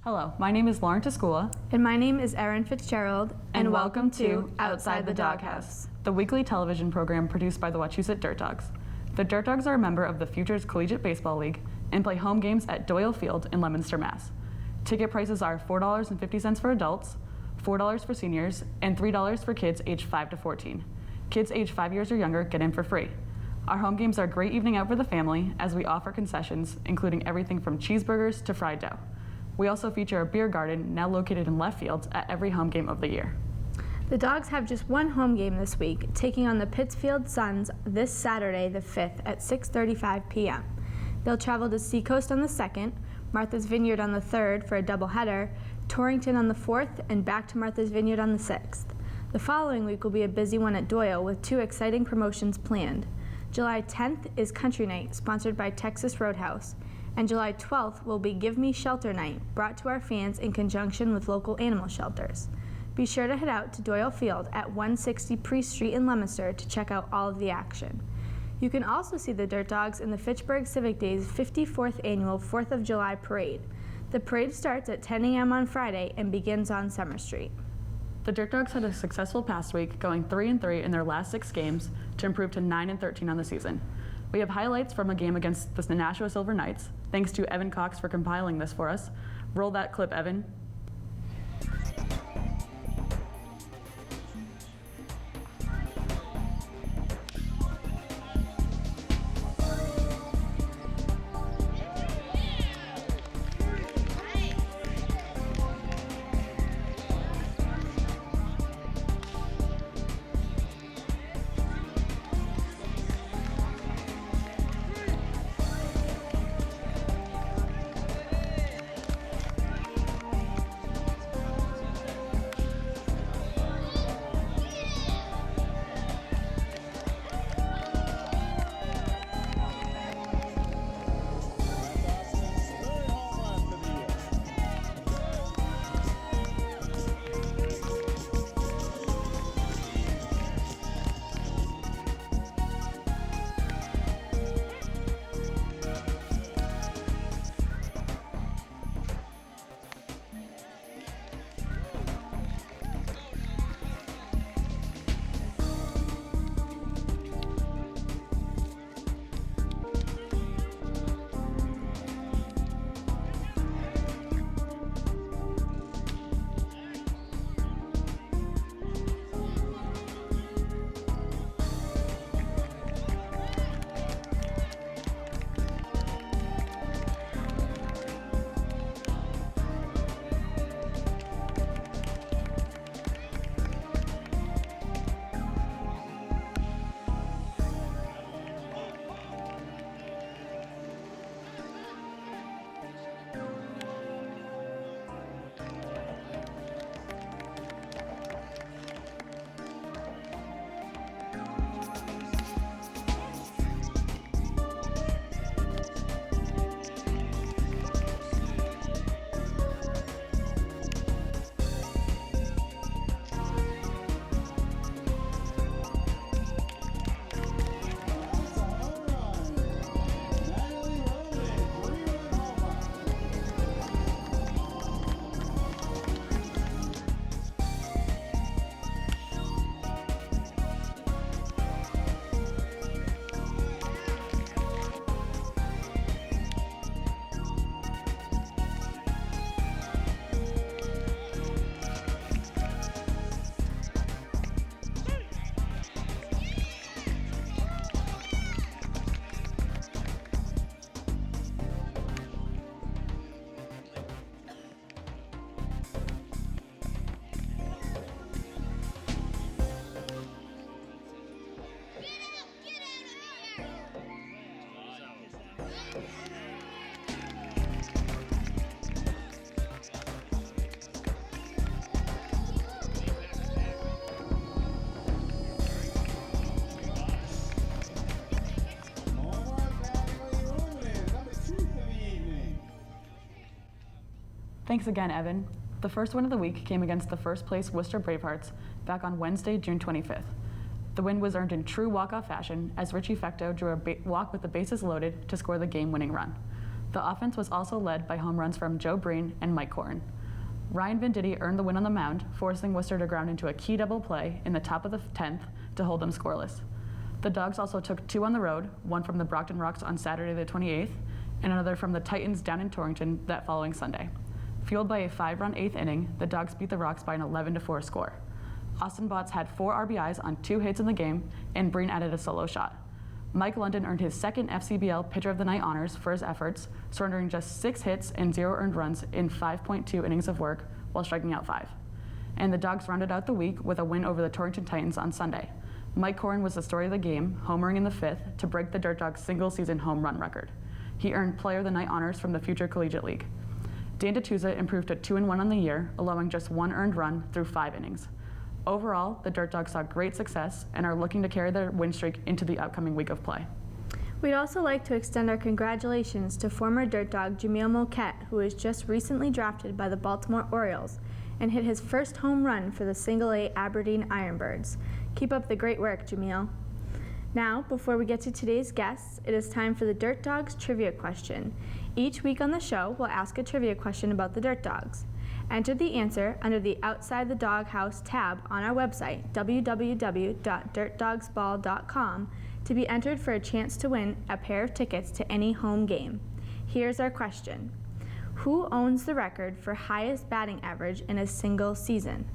Hello, my name is Lauren Tuiskula. And my name is Erin Fitzgerald. And welcome to Outside the Doghouse, the weekly television program produced by the Wachusett Dirt Dogs. The Dirt Dogs are a member of the Futures Collegiate Baseball League and play home games at Doyle Field in Leominster, Mass. Ticket prices are $4.50 for adults, $4 for seniors, and $3 for kids aged 5 to 14. Kids aged 5 years or younger get in for free. Our home games are a great evening out for the family as we offer concessions, including everything from cheeseburgers to fried dough. We also feature a beer garden now located in left field at every home game of the year. The Dogs have just one home game this week, taking on the Pittsfield Suns this Saturday, the 5th at 6:35 p.m. They'll travel to Seacoast on the 2nd, Martha's Vineyard on the 3rd for a doubleheader, Torrington on the 4th, and back to Martha's Vineyard on the 6th. The following week will be a busy one at Doyle with two exciting promotions planned. July 10th is Country Night, sponsored by Texas Roadhouse, and July 12th will be Give Me Shelter Night, brought to our fans in conjunction with local animal shelters. Be sure to head out to Doyle Field at 160 Priest Street in Leominster to check out all of the action. You can also see the Dirt Dogs in the Fitchburg Civic Days 54th Annual 4th of July Parade. The parade starts at 10 a.m. on Friday and begins on Summer Street. The Dirt Dogs had a successful past week, going 3-3 in their last 6 games to improve to 9-13 on the season. We have highlights from a game against the Nashua Silver Knights. Thanks to Evan Cox for compiling this for us. Roll that clip, Evan. Thanks again, Evan. The first win of the week came against the first place Worcester Bravehearts back on Wednesday, June 25th. The win was earned in true walk-off fashion as Richie Fecto drew a walk with the bases loaded to score the game-winning run. The offense was also led by home runs from Joe Breen and Mike Corrin. Ryan Venditti earned the win on the mound, forcing Worcester to ground into a key double play in the top of the 10th to hold them scoreless. The Dogs also took 2 on the road, one from the Brockton Rocks on Saturday the 28th, and another from the Titans down in Torrington that following Sunday. Fueled by a 5-run 8th inning, the Dogs beat the Rocks by an 11-4 score. Austin Botts had 4 RBIs on 2 hits in the game, and Breen added a solo shot. Mike London earned his second FCBL Pitcher of the Night honors for his efforts, surrendering just 6 hits and 0 earned runs in 5.2 innings of work while striking out 5. And the Dogs rounded out the week with a win over the Torrington Titans on Sunday. Mike Corrin was the story of the game, homering in the 5th to break the Dirt Dogs' single-season home run record. He earned Player of the Night honors from the Future Collegiate League. Dan DeTusa improved to 2-1 on the year, allowing just 1 earned run through 5 innings. Overall, the Dirt Dogs saw great success and are looking to carry their win streak into the upcoming week of play. We'd also like to extend our congratulations to former Dirt Dog Jamil Moquette, who was just recently drafted by the Baltimore Orioles and hit his first home run for the Single-A Aberdeen Ironbirds. Keep up the great work, Jamil. Now, before we get to today's guests, it is time for the Dirt Dogs trivia question. Each week on the show, we'll ask a trivia question about the Dirt Dogs. Enter the answer under the Outside the Doghouse tab on our website, www.dirtdogsball.com, to be entered for a chance to win a pair of tickets to any home game. Here's our question. Who owns the record for highest batting average in a single season?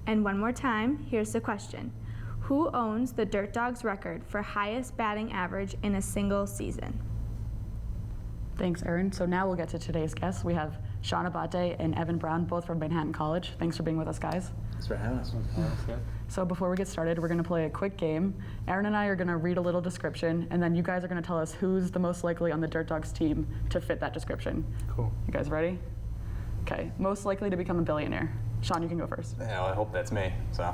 And one more time, here's the question. Who owns the Dirt Dogs record for highest batting average in a single season? Thanks, Erin. So now we'll get to today's guests. We have Sean Abbate and Evan Brown, both from Manhattan College. Thanks for being with us, guys. Thanks for having us. So before we get started, we're going to play a quick game. Erin and I are going to read a little description, and then you guys are going to tell us who's the most likely on the Dirt Dogs team to fit that description. Cool. You guys ready? Okay. Most likely to become a billionaire. Sean, you can go first. Yeah, well, I hope that's me. So.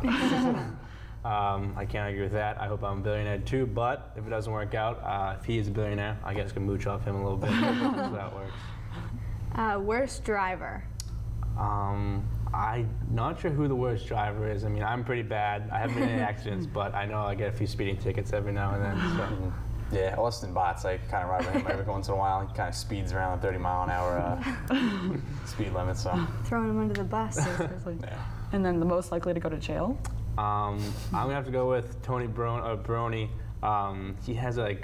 I can't argue with that. I hope I'm a billionaire too, but if it doesn't work out, if he is a billionaire, I guess I can mooch off him a little bit. So that works. Worst driver? I'm not sure who the worst driver is. I mean, I'm pretty bad. I haven't been in any accidents, but I know I get a few speeding tickets every now and then. So. Yeah, Austin Botts, I kind of ride with him every once in a while. He kind of speeds around the 30-mile-an-hour speed limit. So Throwing him under the bus. yeah. And then the most likely to go to jail? I'm gonna have to go with Tony Brony. He has a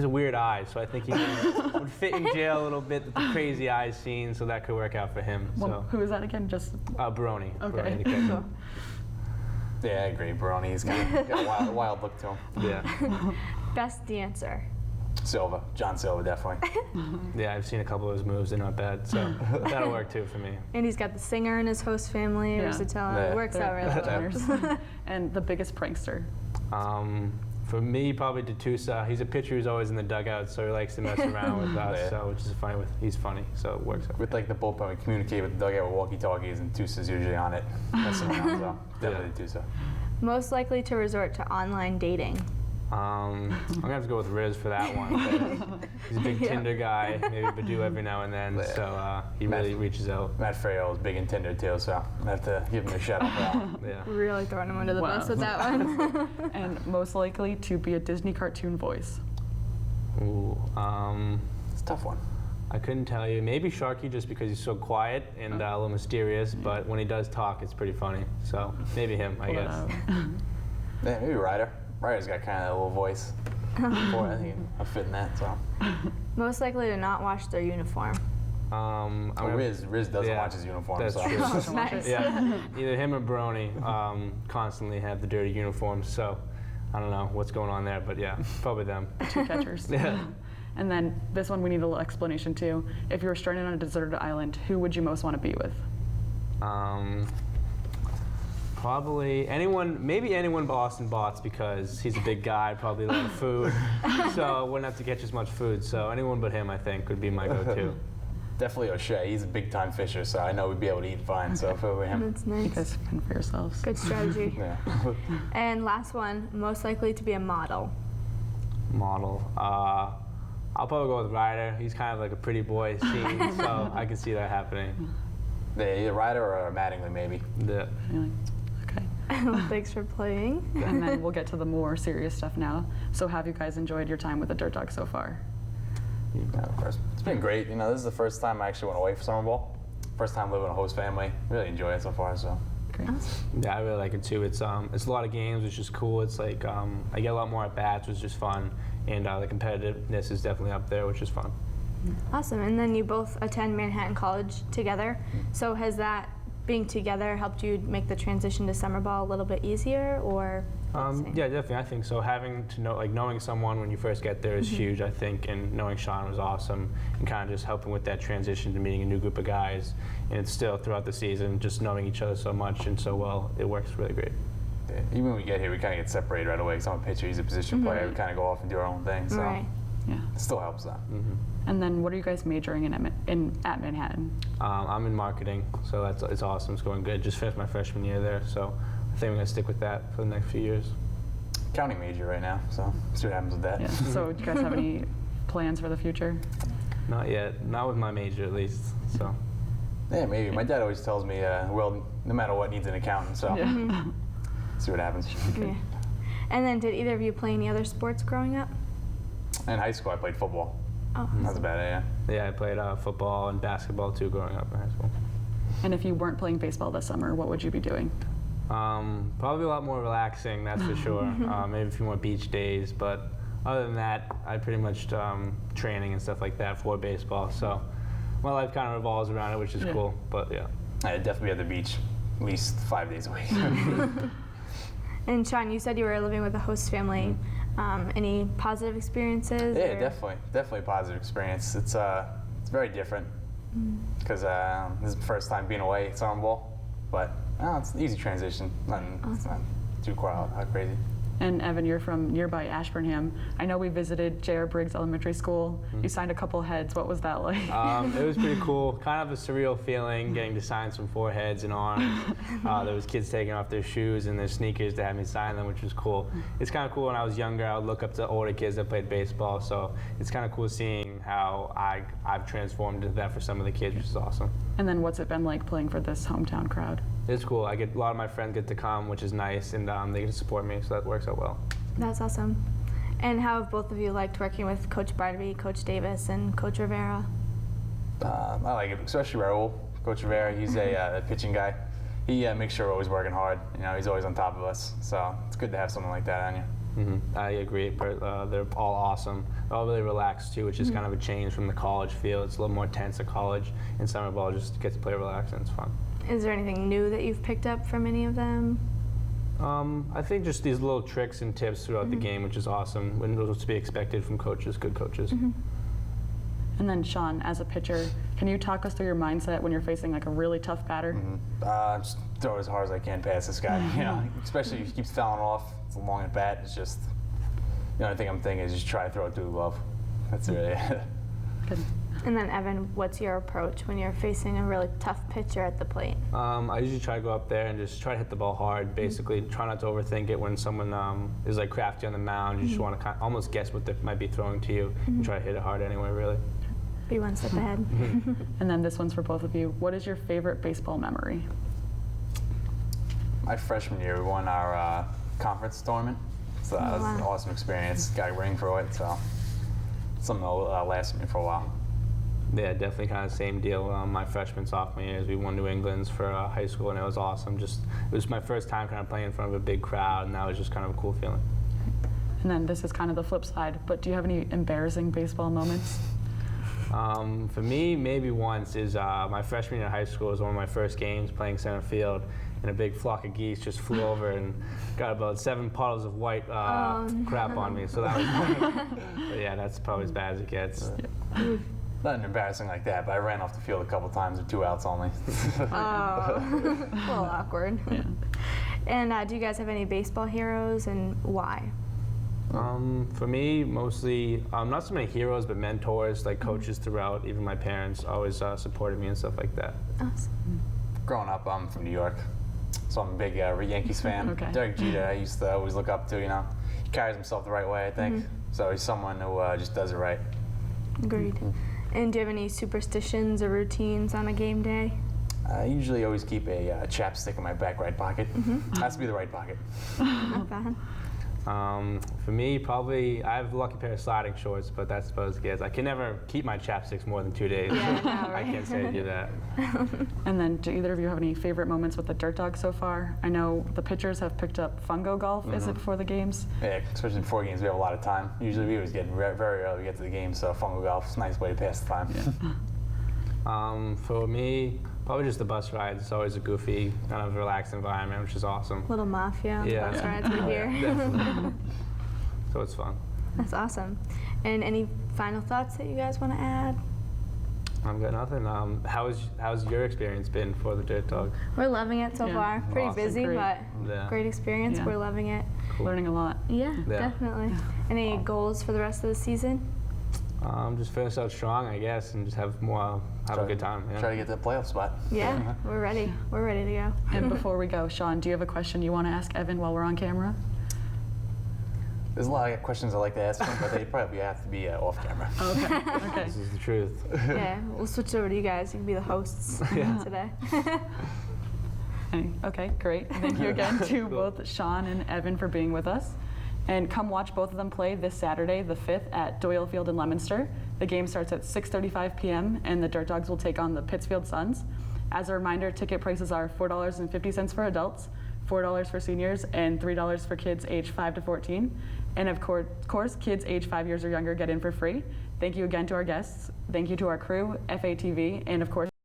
weird eye, so I think he would fit in jail a little bit. The crazy eyes scene, so that could work out for him. Well, who is that again? Just Brony. Okay. Brony, yeah, I agree. Brony, he's got a wild look to him. Yeah. Best dancer? John Silva, definitely. Yeah, I've seen a couple of his moves. They're not bad, so that'll work too for me. And he's got the singer in his host family, versatility. Yeah. It works out really well. And the biggest prankster? For me, probably DeTusa. He's a pitcher who's always in the dugout, so he likes to mess around with us, so which is fine. He's funny, so it works out. With like the bullpen, we communicate with the dugout with walkie-talkies, and Tuisa's usually on it, messing around, so definitely DeTusa. Most likely to resort to online dating? I'm gonna have to go with Riz for that one. He's a big Tinder guy, maybe Badoo every now and then, so he really reaches out. Matt Frail is big in Tinder too, so I have to give him a shout out for that one. Yeah. Really throwing him under the bus with that one. And most likely to be a Disney cartoon voice? Ooh, it's a tough one. I couldn't tell you. Maybe Sharky, just because he's so quiet and a little mysterious, but when he does talk, it's pretty funny. So maybe him, I guess. Yeah, maybe Ryder. Ryder's got kind of a little voice. I think I'm fitting that. So. Most likely to not wash their uniform? Riz doesn't watch his uniform. That's true. Oh, nice. Yeah, either him or Brony constantly have the dirty uniforms. So I don't know what's going on there, but yeah, probably them. 2 catchers. Yeah. And then this one we need a little explanation too. If you were stranded on a deserted island, who would you most want to be with? Probably anyone, maybe anyone but Austin Botts, because he's a big guy, probably a lot of food, so I wouldn't have to catch as much food. So anyone but him, I think, would be my go-to. Definitely O'Shea. He's a big-time fisher, so I know we'd be able to eat fine. So if it were him. That's nice. You guys fend for yourselves. Good strategy. Yeah. And last one, most likely to be a model? Model. I'll probably go with Ryder. He's kind of like a pretty boy scene, so I can see that happening. Yeah, either Ryder or Mattingly, maybe. Yeah. Okay. Thanks for playing. And then we'll get to the more serious stuff now. So have you guys enjoyed your time with the Dirt Dogs so far? Yeah, of course. It's It's been great. You know, this is the first time I actually went away for summer ball. First time living with a host family. Really enjoy it so far. So. Great. Yeah, I really like it too. It's a lot of games, which is cool. It's like I get a lot more at bats, which is just fun, and the competitiveness is definitely up there, which is fun. Awesome. And then you both attend Manhattan College together. So has that being together helped you make the transition to summer ball a little bit easier, or? Yeah, definitely. I think so. Having to know, knowing someone when you first get there is huge, I think, and knowing Sean was awesome, and kind of just helping with that transition to meeting a new group of guys, and it's still throughout the season, just knowing each other so much and so well, it works really great. Yeah, even when we get here, we kind of get separated right away. Because I'm a pitcher, he's a position player. We kind of go off and do our own thing. So Right. Yeah. it still helps though. And then what are you guys majoring in at Manhattan? I'm in marketing, so it's awesome. It's going good. Just finished my freshman year there, so I think I'm gonna stick with that for the next few years. Counting major right now, so see what happens with that. Yeah. So do you guys have any plans for the future? Not yet. Not with my major, at least. So. Yeah, maybe. My dad always tells me, well, no matter what, needs an accountant. So Yeah. see what happens. Yeah. And then did either of you play any other sports growing up? In high school, I played football. Oh. That's about it. Yeah. Yeah, I played football and basketball too growing up in high school. And if you weren't playing baseball this summer, what would you be doing? Probably a lot more relaxing, that's for sure. Maybe a few more beach days, but other than that, I pretty much training and stuff like that for baseball. So my life kind of revolves around it, which is cool. But yeah, I'd definitely be at the beach at least 5 days a week. And Sean, you said you were living with a host family. Any positive experiences? Yeah, or? definitely a positive experience. It's very different because this is the first time being away at summer ball, but it's an easy transition. It's not too crazy. And Evan, you're from nearby Ashburnham. I know we visited J.R. Briggs Elementary School. You signed a couple heads. What was that like? it was pretty cool. Kind of a surreal feeling, getting to sign some foreheads and arms. There was kids taking off their shoes and their sneakers to have me sign them, which was cool. It's kind of cool. When I was younger, I would look up to older kids that played baseball. So it's kind of cool seeing how I've transformed into that for some of the kids, which is awesome. And then what's it been like playing for this hometown crowd? It's cool. A lot of my friends get to come, which is nice, and they get to support me, so that works out well. That's awesome. And how have both of you liked working with Coach Barnaby, Coach Davis, and Coach Rivera? I like it, especially Raul. Coach Rivera, he's a pitching guy. He makes sure we're always working hard. You know, he's always on top of us. So it's good to have someone like that on you. I agree. They're all awesome. They're all really relaxed too, which is kind of a change from the college feel. It's a little more tense at college, and summer ball just gets to play relaxed and it's fun. Is there anything new that you've picked up from any of them? I think just these little tricks and tips throughout the game, which is awesome. When those to be expected from coaches, good coaches. And then Sean, as a pitcher, can you talk us through your mindset when you're facing like a really tough batter? Just throw it as hard as I can past this guy. You know, especially if he keeps fouling off. It's a long at bat. It's just the only thing I'm thinking is just try to throw it through the glove. That's really it. Good. And then Evan, what's your approach when you're facing a really tough pitcher at the plate? I usually try to go up there and just try to hit the ball hard. Basically, try not to overthink it. When someone is like crafty on the mound, you just want to almost guess what they might be throwing to you and try to hit it hard anyway. Really. Be one step ahead. And then this one's for both of you. What is your favorite baseball memory? My freshman year, we won our conference tournament. So that was an awesome experience. Got a ring for it, so something that'll last me for a while. Yeah, definitely kind of the same deal. My freshman, sophomore years, we won New England's for high school, and it was awesome. It was my first time kind of playing in front of a big crowd, and that was just kind of a cool feeling. And then this is kind of the flip side, but do you have any embarrassing baseball moments? For me, maybe once is my freshman year in high school was one of my first games playing center field, and a big flock of geese just flew over and got about 7 puddles of white crap on me. So that was but yeah, that's probably as bad as it gets. Nothing embarrassing like that, but I ran off the field a couple times with 2 outs only. Oh, a little awkward. Yeah. And do you guys have any baseball heroes, and why? For me, mostly not so many heroes, but mentors, like coaches throughout. Even my parents always supported me and stuff like that. Awesome. Growing up, I'm from New York, so I'm a big Yankees fan. Okay. Derek Jeter, I used to always look up to. You know, he carries himself the right way, I think. So he's someone who just does it right. Agreed. And do you have any superstitions or routines on a game day? I usually always keep a chapstick in my back right pocket. Has to be the right pocket. Not bad. For me, probably, I have a lucky pair of sliding shorts, but that's about as good as I can never keep my chapsticks more than 2 days. Yeah, I know, I right? can't say I do that. And then, do either of you have any favorite moments with the Dirt Dogs so far? I know the pitchers have picked up fungo golf. Is it before the games? Yeah, especially before games, we have a lot of time. Usually we always get very early to get to the game, so fungo golf's a nice way to pass the time. For me, probably just the bus rides. It's always a goofy, kind of relaxed environment, which is awesome. Little mafia on Yeah. the bus rides we hear. Definitely. So it's fun. That's awesome. And any final thoughts that you guys want to add? I've got nothing. How's your experience been for the Dirt Dog? We're loving it so Yeah. far. Pretty Awesome. busy, Great. but Yeah. great experience. Yeah. We're loving it. Learning a lot. Yeah, Yeah. definitely. Any goals for the rest of the season? Just finish out strong, I guess, and just have a good time. Yeah. Try to get that playoff spot. Yeah, we're ready. We're ready to go. And before we go, Sean, do you have a question you want to ask Evan while we're on camera? There's a lot of questions I like to ask him, but they probably have to be off camera. Okay. Okay. This is the truth. Yeah, we'll switch over to you guys. You can be the hosts today. Okay, great. Thank you again to both Sean and Evan for being with us. And come watch both of them play this Saturday, the 5th, at Doyle Field in Leominster. The game starts at 6:35 p.m. and the Dirt Dogs will take on the Pittsfield Suns. As a reminder, ticket prices are $4.50 for adults, $4 for seniors, and $3 for kids aged 5 to 14. And of course, kids aged 5 years or younger get in for free. Thank you again to our guests. Thank you to our crew, FATV, and of course,